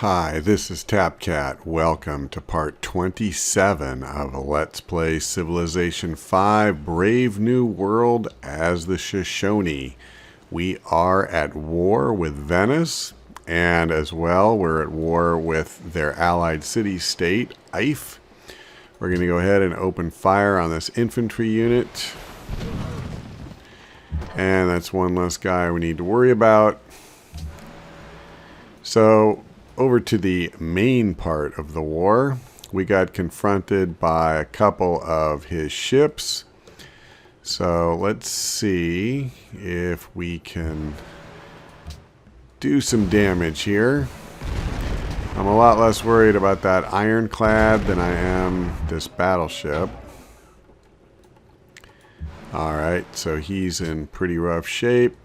Hi, this is TapCat. Welcome to part 27 of Let's Play Civilization 5 Brave New World as the Shoshone. We are at war with Venice, and as well we're at war with their allied city-state, Ife. We're going to go ahead and open fire on this infantry unit. And that's one less guy we need to worry about. So, over to the main part of the war, we got confronted by a couple of his ships. So let's see if we can do some damage here. I'm a lot less worried about that ironclad than I am this battleship. Alright, so he's in pretty rough shape.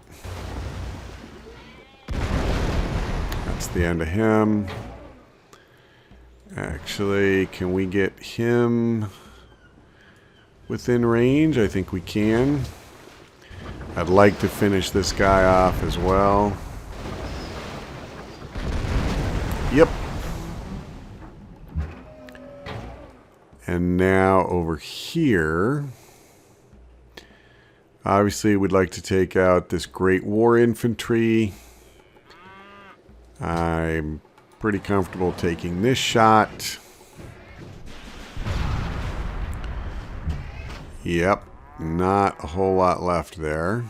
That's the end of him. Actually, can we get him within range? I think we can. I'd like to finish this guy off as well. Yep. And now over here, obviously we'd like to take out this Great War infantry. I'm pretty comfortable taking this shot. Yep, not a whole lot left there.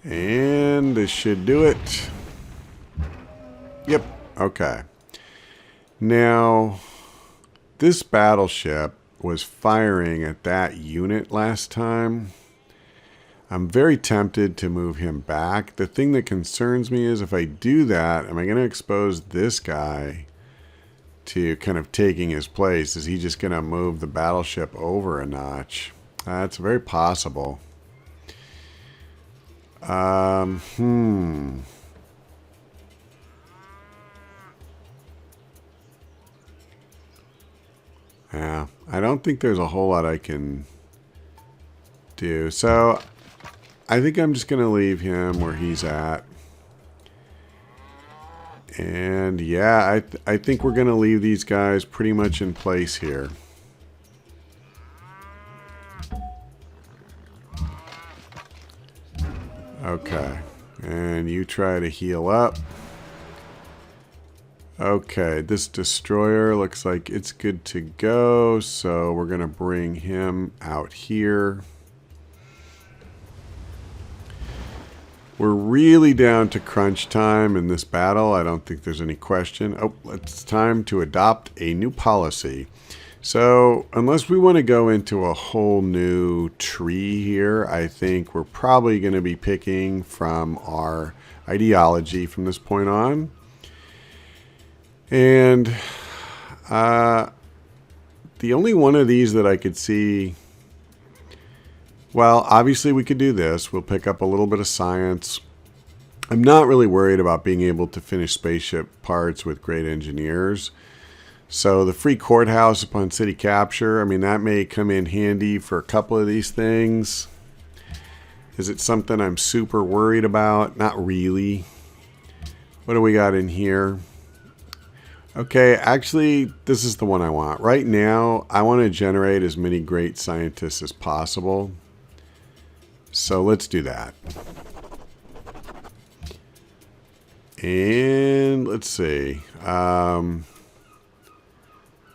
And this should do it. Yep, okay. Now, this battleship was firing at that unit last time. I'm very tempted to move him back. The thing that concerns me is if I do that, am I going to expose this guy to kind of taking his place? Is he just going to move the battleship over a notch? That's very possible. Yeah, I don't think there's a whole lot I can do. So I think I'm just going to leave him where he's at. And yeah, I think we're going to leave these guys pretty much in place here. Okay. And you try to heal up. Okay, this destroyer looks like it's good to go. So we're going to bring him out here. We're really down to crunch time in this battle. I don't think there's any question. Oh, it's time to adopt a new policy. So, unless we want to go into a whole new tree here, I think we're probably going to be picking from our ideology from this point on. And the only one of these that I could see... Well, obviously we could do this. We'll pick up a little bit of science. I'm not really worried about being able to finish spaceship parts with great engineers. So the free courthouse upon city capture, I mean, that may come in handy for a couple of these things. Is it something I'm super worried about? Not really. What do we got in here? Okay, actually, this is the one I want. Right now, I want to generate as many great scientists as possible. So let's do that. And let's see.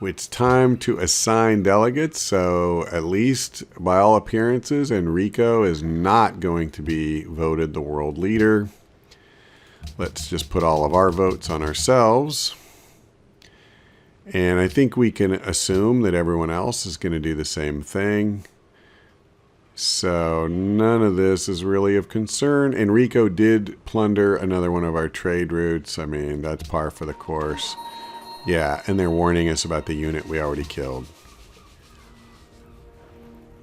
It's time to assign delegates. So at least by all appearances, Enrico is not going to be voted the world leader. Let's just put all of our votes on ourselves. And I think we can assume that everyone else is going to do the same thing. So none of this is really of concern. Enrico did plunder another one of our trade routes. I mean, that's par for the course. Yeah, and they're warning us about the unit we already killed.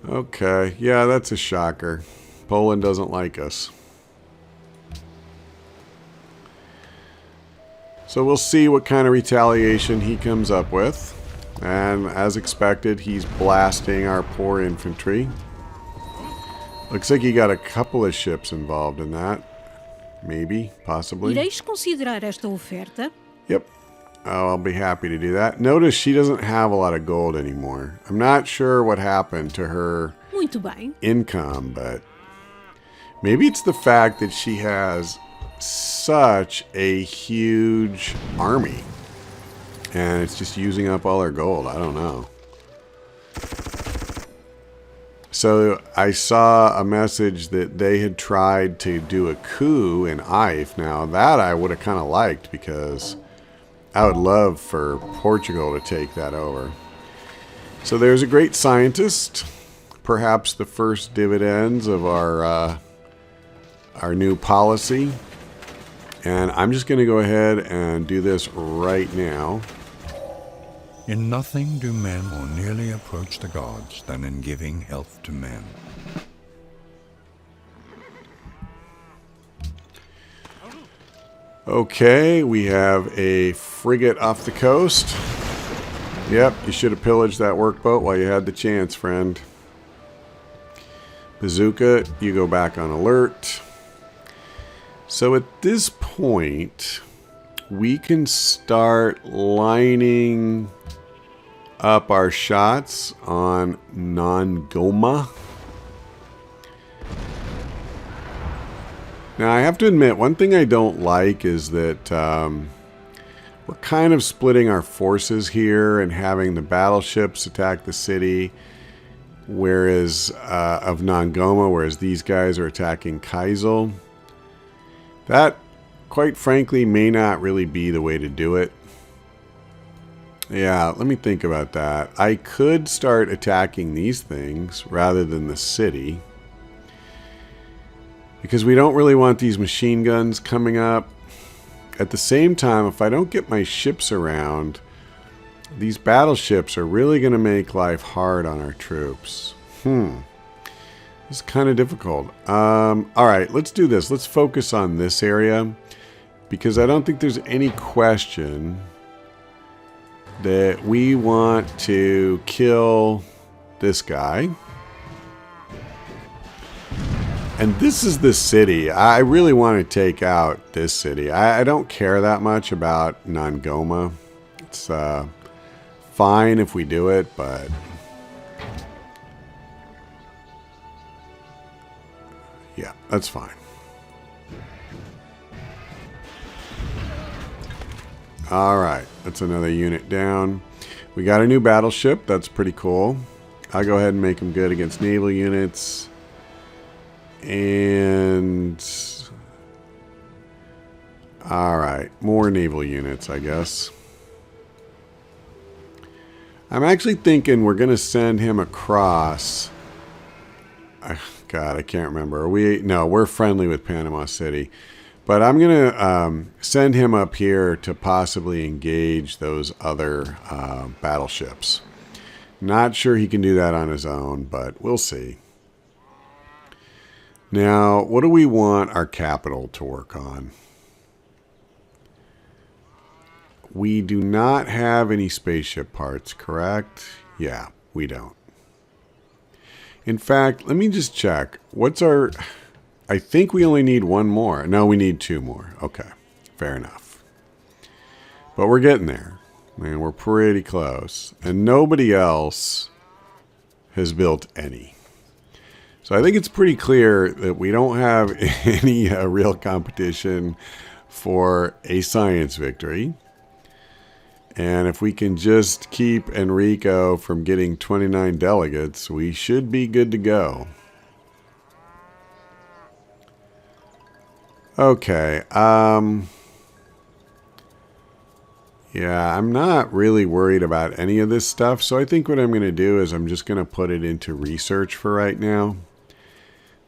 Okay, yeah, that's a shocker. Poland doesn't like us. So we'll see what kind of retaliation he comes up with. And as expected, he's blasting our poor infantry. Looks like you got a couple of ships involved in that. maybe, possibly. Ireis considerar esta oferta? Yep. Oh, I'll be happy to do that. Notice she doesn't have a lot of gold anymore. I'm not sure what happened to her Muito bem. income, but maybe it's the fact that she has such a huge army and it's just using up all her gold. I don't know. So I saw a message that they had tried to do a coup in Ife. Now that I would have kind of liked, because I would love for Portugal to take that over. So there's a great scientist, perhaps the first dividends of our new policy. And I'm just going to go ahead and do this right now. In nothing do men more nearly approach the gods than in giving health to men. Okay, we have a frigate off the coast. Yep, you should have pillaged that workboat while you had the chance, friend. Bazooka, you go back on alert. So at this point, we can start lining up our shots on Nangoma. Now, I have to admit, one thing I don't like is that we're kind of splitting our forces here and having the battleships attack the city, whereas of Nangoma, whereas these guys are attacking Kaisel. That, quite frankly, may not really be the way to do it. Yeah, let me think about that. I could start attacking these things rather than the city, because we don't really want these machine guns coming up. At the same time, if I don't get my ships around, these battleships are really going to make life hard on our troops. It's kind of difficult. All right, let's do this. Let's focus on this area, because I don't think there's any question that we want to kill this guy. And this is the city. I really want to take out this city. I don't care that much about Nangoma. It's fine if we do it, but yeah, that's fine. All right, that's another unit down. We got a new battleship. That's pretty cool. I'll go ahead and make them good against naval units. And all right, more naval units, I guess. I'm actually thinking we're going to send him across. God, I can't remember. No, we're friendly with Panama City. But I'm going to send him up here to possibly engage those other battleships. Not sure he can do that on his own, but we'll see. Now, what do we want our capital to work on? We do not have any spaceship parts, correct? Yeah, we don't. In fact, let me just check. What's our... I think we only need one more. No, we need two more. Okay, fair enough. But we're getting there. Man, we're pretty close. And nobody else has built any. So I think it's pretty clear that we don't have any real competition for a science victory. And if we can just keep Enrico from getting 29 delegates, we should be good to go. Okay. Yeah, I'm not really worried about any of this stuff. So I think what I'm going to do is I'm just going to put it into research for right now.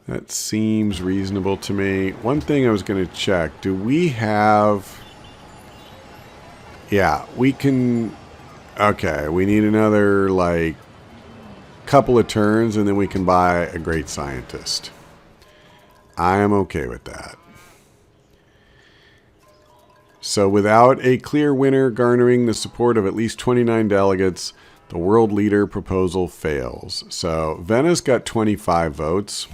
That seems reasonable to me. One thing I was going to check. Do we have... Yeah, we can... Okay, we need another, like, couple of turns, and then we can buy a great scientist. I am okay with that. So without a clear winner garnering the support of at least 29 delegates, the world leader proposal fails. So Venice got 25 votes.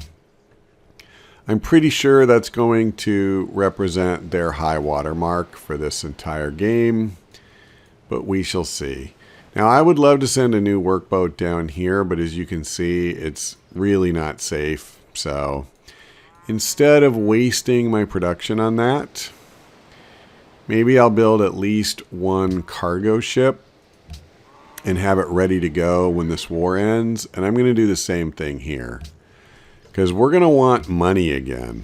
I'm pretty sure that's going to represent their high water mark for this entire game, but we shall see. Now, I would love to send a new workboat down here, but as you can see, it's really not safe. So instead of wasting my production on that, maybe I'll build at least one cargo ship and have it ready to go when this war ends. And I'm going to do the same thing here because we're going to want money again.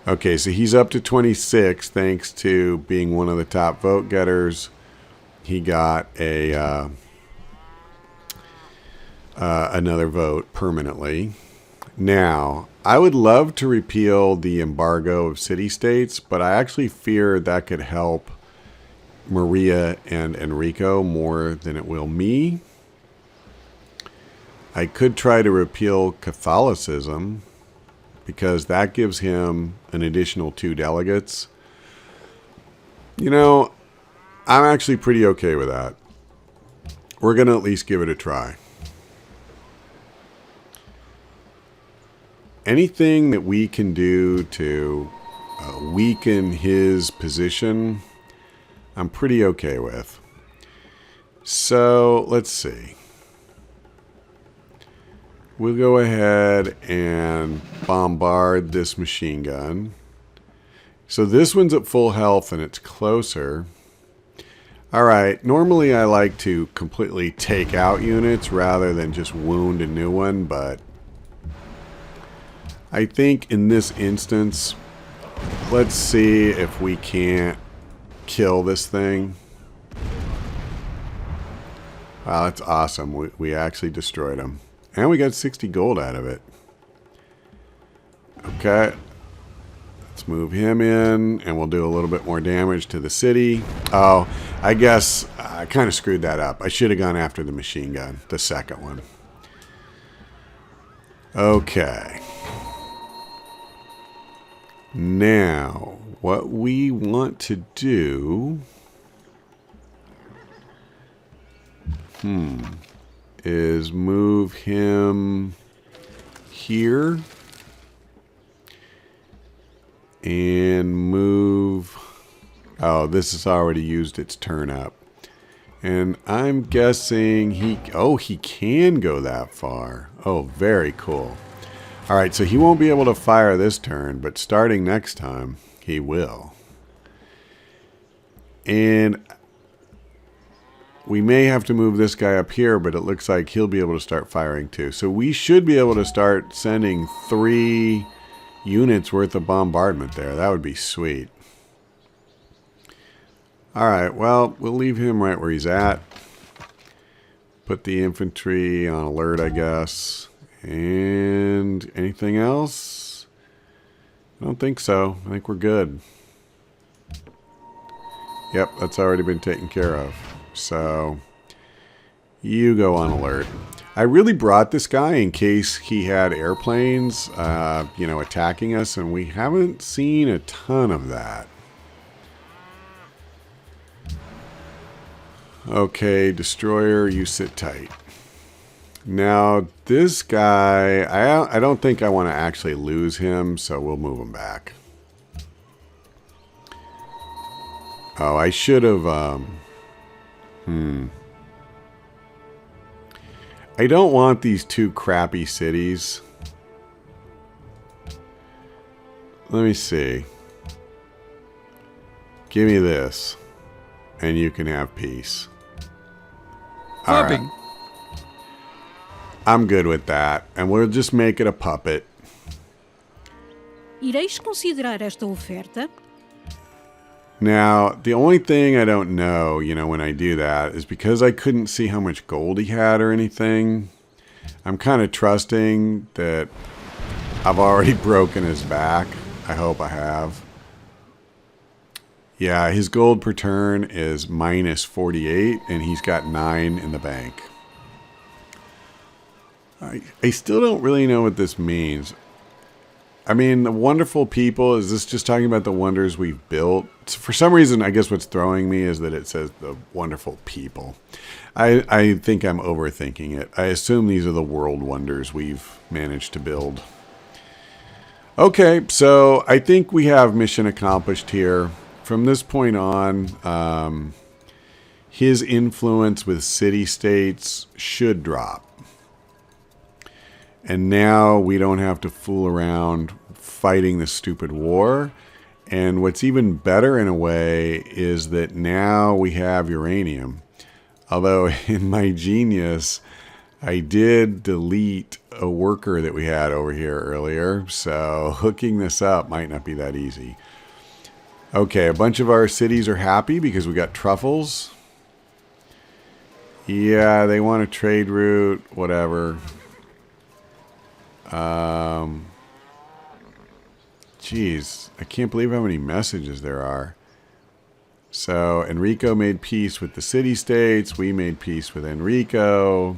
Okay, so he's up to 26 thanks to being one of the top vote getters. He got a another vote permanently. Now, I would love to repeal the embargo of city-states, but I actually fear that could help Maria and Enrico more than it will me. I could try to repeal Catholicism because that gives him an additional 2 delegates. You know, I'm actually pretty okay with that. We're going to at least give it a try. Anything that we can do to weaken his position, I'm pretty okay with. So, let's see. We'll go ahead and bombard this machine gun. So this one's at full health and it's closer. Alright, normally I like to completely take out units rather than just wound a new one, but I think in this instance, let's see if we can't kill this thing. Wow, that's awesome. We actually destroyed him. And we got 60 gold out of it. Okay. Let's move him in, and we'll do a little bit more damage to the city. Oh, I guess I kind of screwed that up. I should have gone after the machine gun, the second one. Okay. Now, what we want to do is move him here and move... Oh, this has already used its turn up. And I'm guessing he can go that far. Oh, very cool. Alright, so he won't be able to fire this turn, but starting next time, he will. And we may have to move this guy up here, but it looks like he'll be able to start firing too. So we should be able to start sending 3 units worth of bombardment there. That would be sweet. Alright, well, we'll leave him right where he's at. Put the infantry on alert, I guess. And anything else? I don't think so. I think we're good. Yep, that's already been taken care of. So, you go on alert. I really brought this guy in case he had airplanes, attacking us, and we haven't seen a ton of that. Okay, destroyer, you sit tight. Now, this guy, I don't think I want to actually lose him, so we'll move him back. Oh, I should have, I don't want these 2 crappy cities. Let me see. Give me this, and you can have peace. All right. I'm good with that, and we'll just make it a puppet. Ireis considerar esta oferta? Now, the only thing I don't know, when I do that, is because I couldn't see how much gold he had or anything. I'm kind of trusting that I've already broken his back. I hope I have. Yeah, his gold per turn is minus 48, and he's got 9 in the bank. I still don't really know what this means. I mean, the wonderful people, is this just talking about the wonders we've built? For some reason, I guess what's throwing me is that it says the wonderful people. I think I'm overthinking it. I assume these are the world wonders we've managed to build. Okay, so I think we have mission accomplished here. From this point on, his influence with city-states should drop. And now we don't have to fool around fighting the stupid war. And what's even better in a way is that now we have uranium. Although in my genius, I did delete a worker that we had over here earlier. So hooking this up might not be that easy. Okay, a bunch of our cities are happy because we got truffles. Yeah, they want a trade route, whatever. Geez, I can't believe how many messages there are. So Enrico made peace with the city-states. We made peace with Enrico.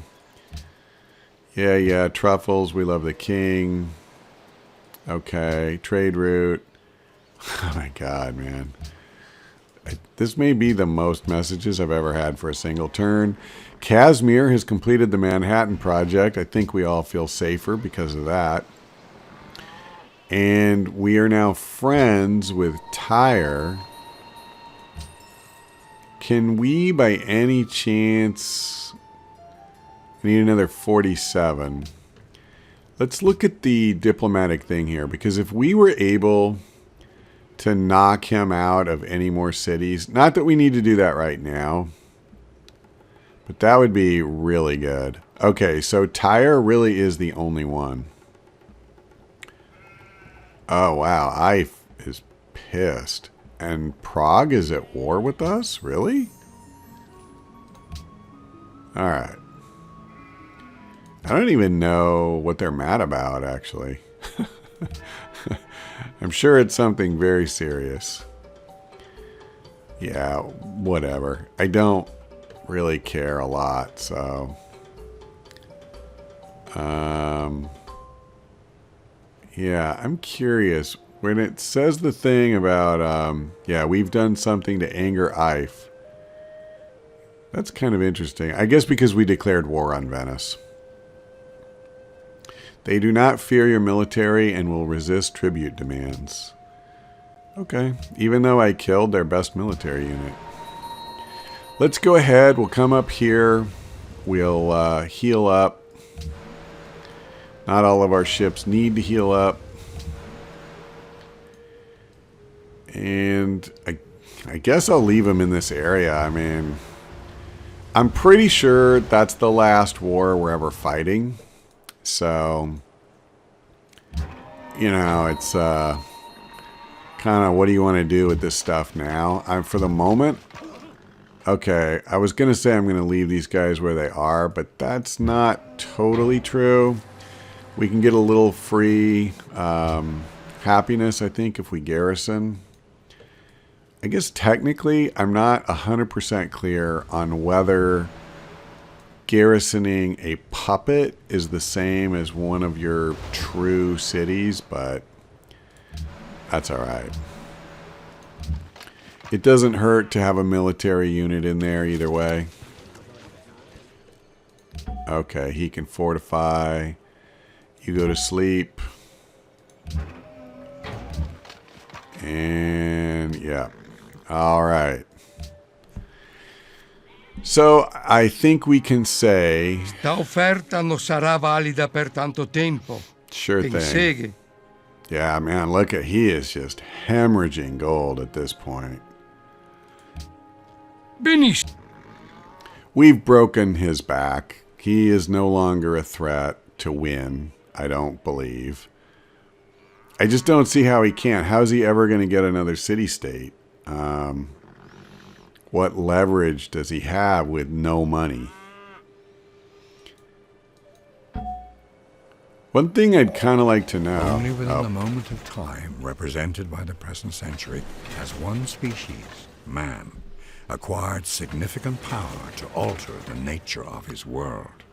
Yeah, truffles. We love the king. Okay, trade route. Oh my God, man. This may be the most messages I've ever had for a single turn. Casimir has completed the Manhattan Project. I think we all feel safer because of that. And we are now friends with Tyre. Can we, by any chance... I need another 47. Let's look at the diplomatic thing here. Because if we were able to knock him out of any more cities... Not that we need to do that right now. But that would be really good. Okay, so Tyre really is the only one. Oh, wow. Ife is pissed. And Prague is at war with us? Really? Alright. I don't even know what they're mad about, actually. I'm sure it's something very serious. Yeah, whatever. I don't really care a lot, so... yeah, I'm curious. When it says the thing about, yeah, we've done something to anger Ife. That's kind of interesting. I guess because we declared war on Venice. They do not fear your military and will resist tribute demands. Okay, even though I killed their best military unit. Let's go ahead. We'll come up here. We'll heal up. Not all of our ships need to heal up. And I guess I'll leave them in this area. I mean, I'm pretty sure that's the last war we're ever fighting. So, you know, it's kind of what do you want to do with this stuff now? For the moment, okay, I was going to say I'm going to leave these guys where they are, but that's not totally true. We can get a little free happiness, I think, if we garrison. I guess technically I'm not 100% clear on whether garrisoning a puppet is the same as one of your true cities, but that's all right. It doesn't hurt to have a military unit in there either way. Okay, he can fortify. You go to sleep. And yeah. All right. So I think we can say... Sta offerta non sarà valida per tanto tempo. Sure thing. Segue. Yeah, man, look at... He is just hemorrhaging gold at this point. Benissimo. We've broken his back. He is no longer a threat to win, I don't believe. I just don't see how he can't. How's he ever going to get another city-state? What leverage does he have with no money? One thing I'd kind of like to know... Only within the moment of time represented by the present century has one species, man, acquired significant power to alter the nature of his world.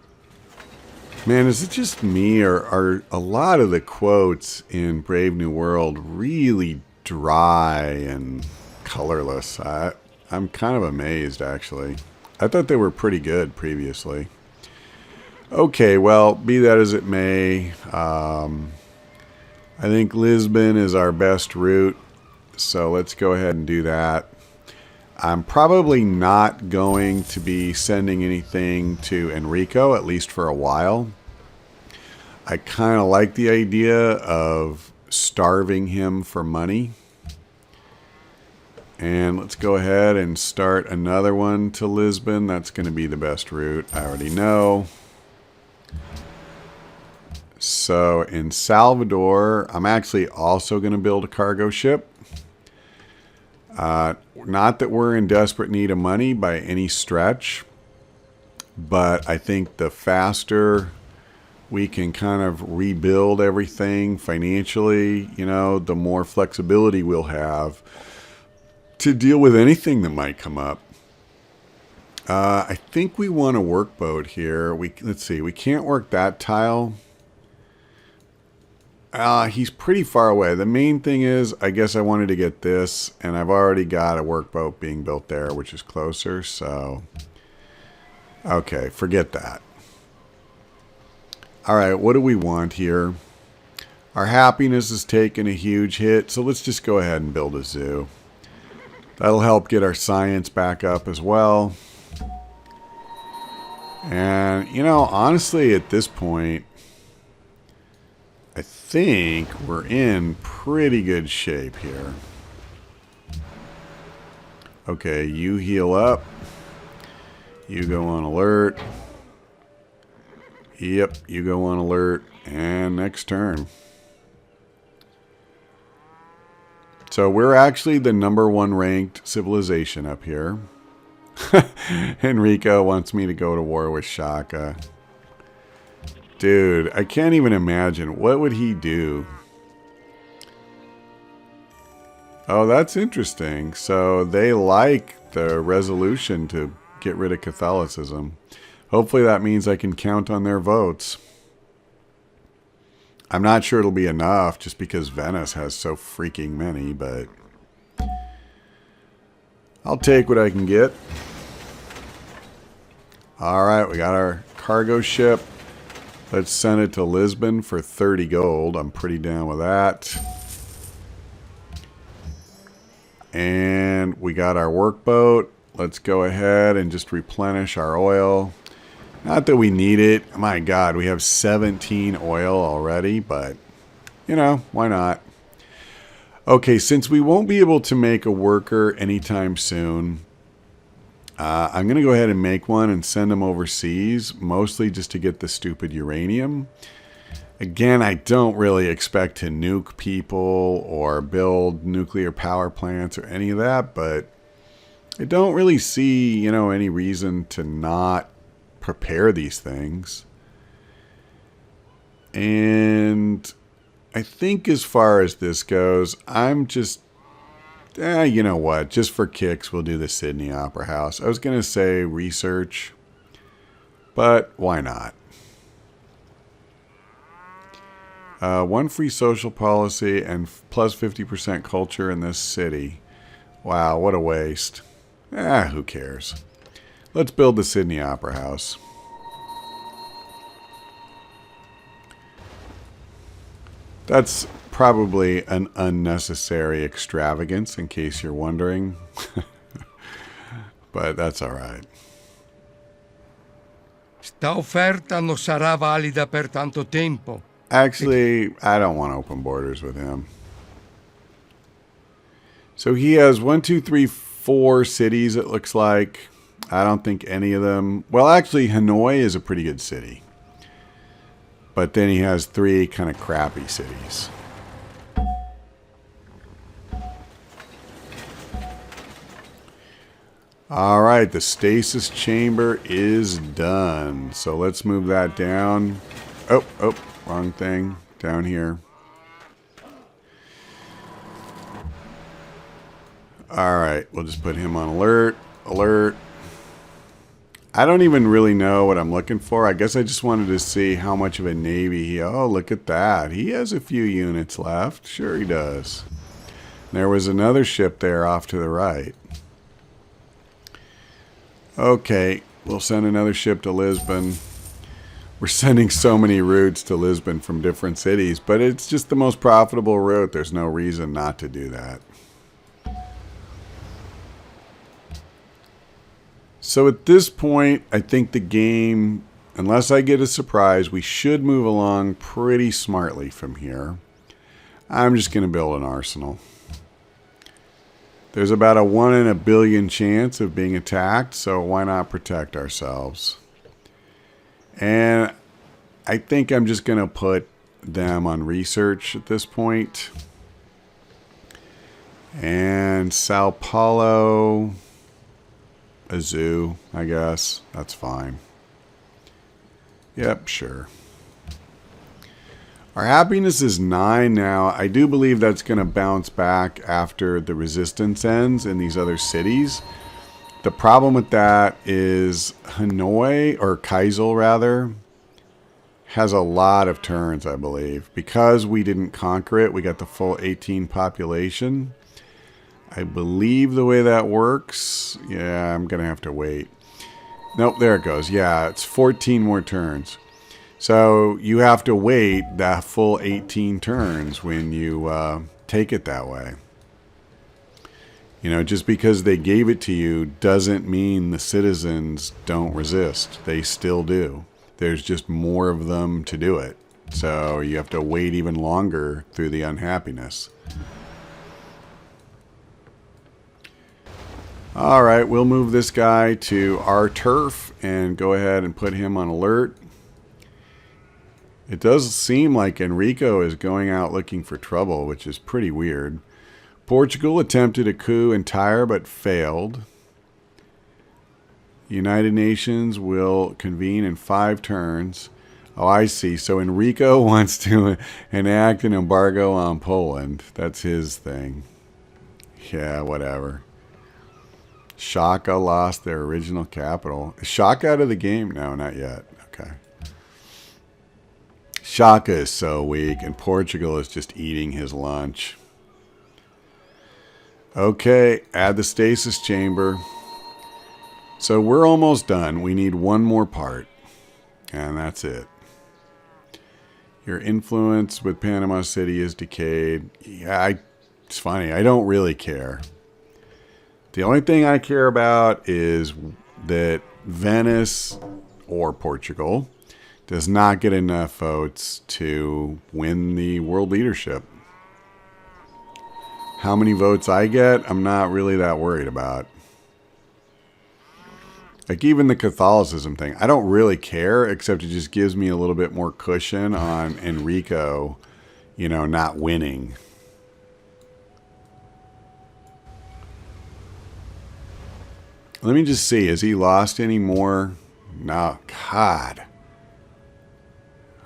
Man, is it just me, or are a lot of the quotes in Brave New World really dry and colorless? I'm kind of amazed, actually. I thought they were pretty good previously. Okay, well, be that as it may, I I think Lisbon is our best route, so let's go ahead and do that. I'm probably not going to be sending anything to Enrico, at least for a while. I kind of like the idea of starving him for money. And let's go ahead and start another one to Lisbon. That's going to be the best route, I already know. So in Salvador, I'm actually also going to build a cargo ship. Not that we're in desperate need of money by any stretch, but I think the faster we can kind of rebuild everything financially, you know, the more flexibility we'll have to deal with anything that might come up. I think we want a workboat here. Let's see, we can't work that tile. He's pretty far away. The main thing is, I guess I wanted to get this, and I've already got a workboat being built there, which is closer, so... Okay, forget that. Alright, what do we want here? Our happiness is taking a huge hit, so let's just go ahead and build a zoo. That'll help get our science back up as well. And, you know, honestly, at this point, I think we're in pretty good shape here. Okay, you heal up. You go on alert. Yep, you go on alert. And next turn. So we're actually the #1 ranked civilization up here. Enrico wants me to go to war with Shaka. Dude, I can't even imagine. What would he do? Oh, that's interesting. So they like the resolution to get rid of Catholicism. Hopefully that means I can count on their votes. I'm not sure it'll be enough just because Venice has so freaking many, but I'll take what I can get. Alright, we got our cargo ship. Let's send it to Lisbon for 30 gold. I'm pretty down with that. And we got our workboat. Let's go ahead and just replenish our oil. Not that we need it. My God, we have 17 oil already, but, you know, why not? Okay, since we won't be able to make a worker anytime soon, I'm going to go ahead and make one and send them overseas, mostly just to get the stupid uranium. Again, I don't really expect to nuke people or build nuclear power plants or any of that, but I don't really see, you know, any reason to not prepare these things. And I think as far as this goes, I'm just... you know what? Just for kicks, we'll do the Sydney Opera House. I was going to say research, but why not? One free social policy and plus 50% culture in this city. Wow, what a waste. Who cares? Let's build the Sydney Opera House. That's probably an unnecessary extravagance, in case you're wondering. But that's alright. Sta offerta non sarà valida per tanto tempo. Actually, I don't want open borders with him. So he has 1, 2, 3, 4 cities, it looks like. I don't think any of them... Well, actually, Hanoi is a pretty good city. But then he has 3 kind of crappy cities. Alright, the stasis chamber is done. So let's move that down. Oh, wrong thing. Down here. Alright, we'll just put him on alert. Alert. I don't even really know what I'm looking for. I guess I just wanted to see how much of a navy he... Oh, look at that. He has a few units left. Sure he does. There was another ship there off to the right. Okay, we'll send another ship to Lisbon. We're sending so many routes to Lisbon from different cities, but it's just the most profitable route. There's no reason not to do that. So at this point, I think the game, unless I get a surprise, we should move along pretty smartly from here. I'm just going to build an arsenal. There's about a 1 in a billion chance of being attacked, so why not protect ourselves? And I think I'm just going to put them on research at this point. And Sao Paulo, a zoo, I guess. That's fine. Yep, sure. Our happiness is 9 now. I do believe that's going to bounce back after the resistance ends in these other cities. The problem with that is Hanoi, or Kaisel rather, has a lot of turns, I believe. Because we didn't conquer it, we got the full 18 population. I believe the way that works, yeah, I'm going to have to wait. Nope, there it goes. Yeah, it's 14 more turns. So you have to wait that full 18 turns when you take it that way. You know, just because they gave it to you doesn't mean the citizens don't resist. They still do. There's just more of them to do it. So you have to wait even longer through the unhappiness. All right, we'll move this guy to our turf and go ahead and put him on alert. It does seem like Enrico is going out looking for trouble, which is pretty weird. Portugal attempted a coup in Tyre but failed. United Nations will convene in 5 turns. Oh, I see. So Enrico wants to enact an embargo on Poland. That's his thing. Yeah, whatever. Shaka lost their original capital. Is Shaka out of the game? No, not yet. Okay. Shaka is so weak, and Portugal is just eating his lunch. Okay, add the stasis chamber. So we're almost done. We need one more part, and that's it. Your influence with Panama City is decayed. Yeah, it's funny. I don't really care. The only thing I care about is that Venice or Portugal does not get enough votes to win the world leadership. How many votes I get, I'm not really that worried about. Like even the Catholicism thing, I don't really care, except it just gives me a little bit more cushion on Enrico, you know, not winning. Let me just see, has he lost any more? No, God.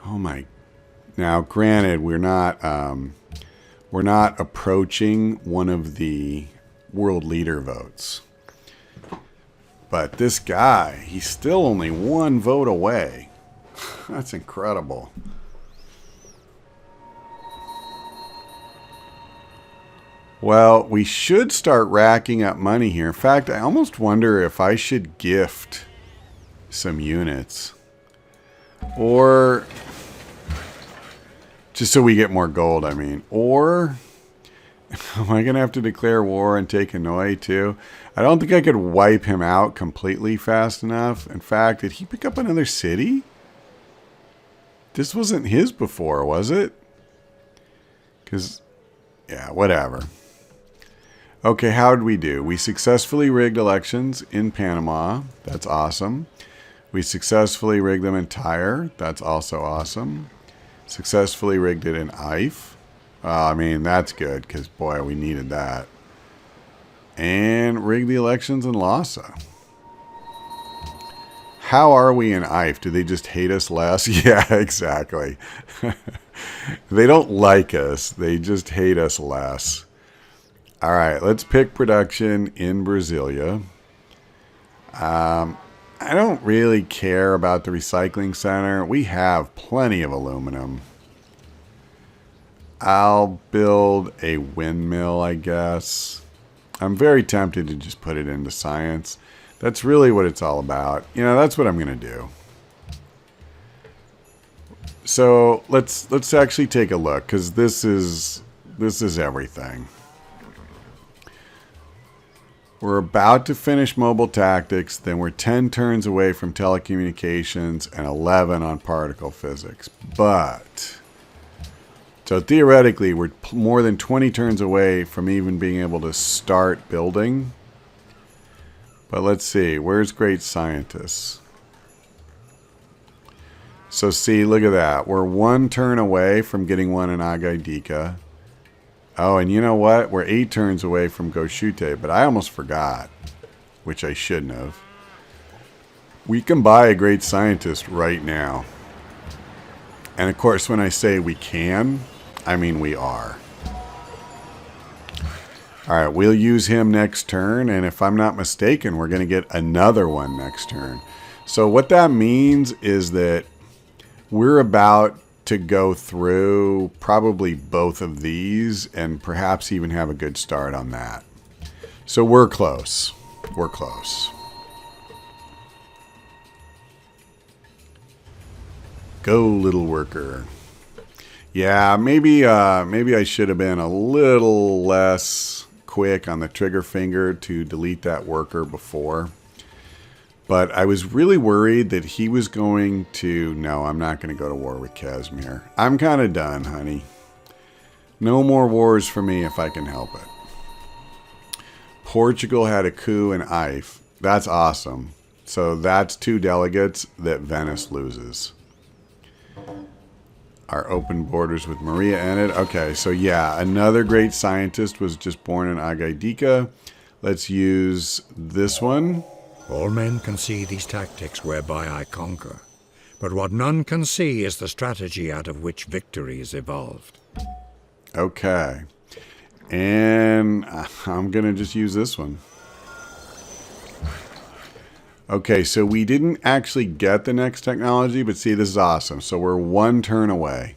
Oh my. Now, granted, we're not approaching one of the world leader votes. But this guy, he's still only 1 vote away. That's incredible. Well, we should start racking up money here. In fact, I almost wonder if I should gift some units. Or just so we get more gold, I mean. Or am I going to have to declare war and take Hanoi too? I don't think I could wipe him out completely fast enough. In fact, did he pick up another city? This wasn't his before, was it? Because, yeah, whatever. Okay, how did we do? We successfully rigged elections in Panama. That's awesome. We successfully rigged them in Tyre. That's also awesome. Successfully rigged it in Ife. I mean, that's good because, boy, we needed that. And rigged the elections in Lhasa. How are we in Ife? Do they just hate us less? Yeah, exactly. They don't like us. They just hate us less. All right, let's pick production in Brasilia. I don't really care about the recycling center. We have plenty of aluminum. I'll build a windmill, I guess. I'm very tempted to just put it into science. That's really what it's all about. You know, that's what I'm going to do. So let's actually take a look, because this is everything. We're about to finish mobile tactics, then we're 10 turns away from telecommunications and 11 on particle physics. But, so theoretically, we're more than 20 turns away from even being able to start building. But let's see, where's great scientists? So see, look at that. We're 1 turn away from getting one in Agaidika. Oh, and you know what? We're 8 turns away from Goshute, but I almost forgot, which I shouldn't have. We can buy a great scientist right now. And of course, when I say we can, I mean we are. All right, we'll use him next turn, and if I'm not mistaken, we're going to get another one next turn. So what that means is that we're about to go through probably both of these and perhaps even have a good start on that. So we're close. We're close. Go, little worker. Yeah, maybe I should have been a little less quick on the trigger finger to delete that worker before. But I was really worried that he was going to... No, I'm not going to go to war with Casimir. I'm kind of done, honey. No more wars for me if I can help it. Portugal had a coup in Ife. That's awesome. So that's 2 delegates that Venice loses. Our open borders with Maria ended. Okay, so yeah, another great scientist was just born in Agaidika. Let's use this one. All men can see these tactics whereby I conquer, but what none can see is the strategy out of which victory is evolved. Okay. And I'm going to just use this one. Okay, so we didn't actually get the next technology, but see, this is awesome. So we're 1 turn away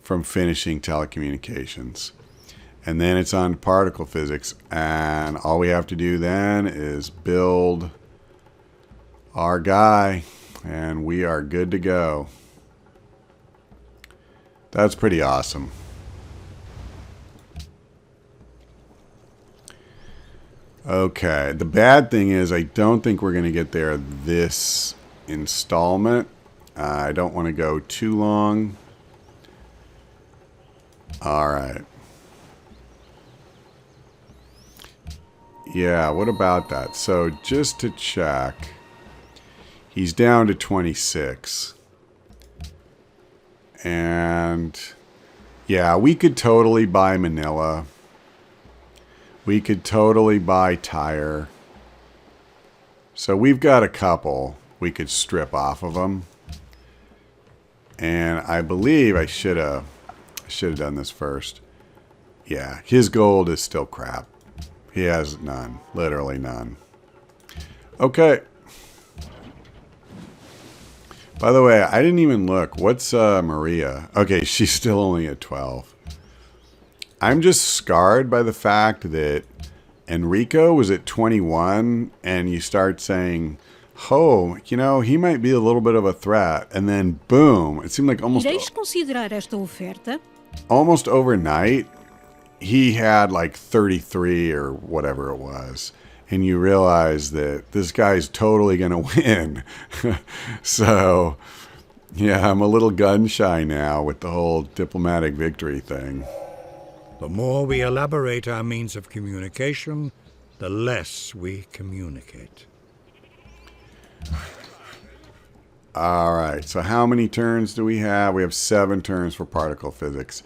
from finishing telecommunications. And then it's on particle physics. And all we have to do then is build our guy. And we are good to go. That's pretty awesome. Okay, the bad thing is I don't think we're going to get there this installment. I don't want to go too long. All right. Yeah, what about that? So just to check, he's down to 26. And yeah, we could totally buy Manila. We could totally buy Tyre. So we've got a couple we could strip off of them. And I believe I should have done this first. Yeah, his gold is still crap. He has none. Literally none. Okay. By the way, I didn't even look. What's Maria? Okay, she's still only at 12. I'm just scarred by the fact that Enrico was at 21, and you start saying, oh, you know, he might be a little bit of a threat. And then, boom, it seemed like Ireis considerar esta oferta? almost overnight, he had like 33 or whatever it was. And you realize that this guy's totally going to win. So, yeah, I'm a little gun shy now with the whole diplomatic victory thing. The more we elaborate our means of communication, the less we communicate. All right, so how many turns do we have? We have 7 turns for particle physics.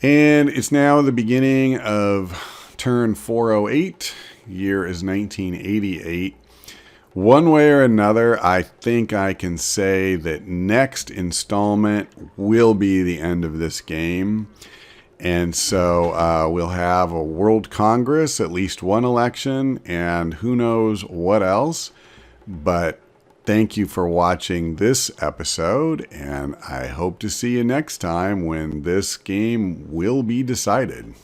And it's now the beginning of turn 408. Year is 1988. One way or another, I think I can say that next installment will be the end of this game. And so we'll have a World Congress, at least one election, and who knows what else. But thank you for watching this episode, and I hope to see you next time when this game will be decided.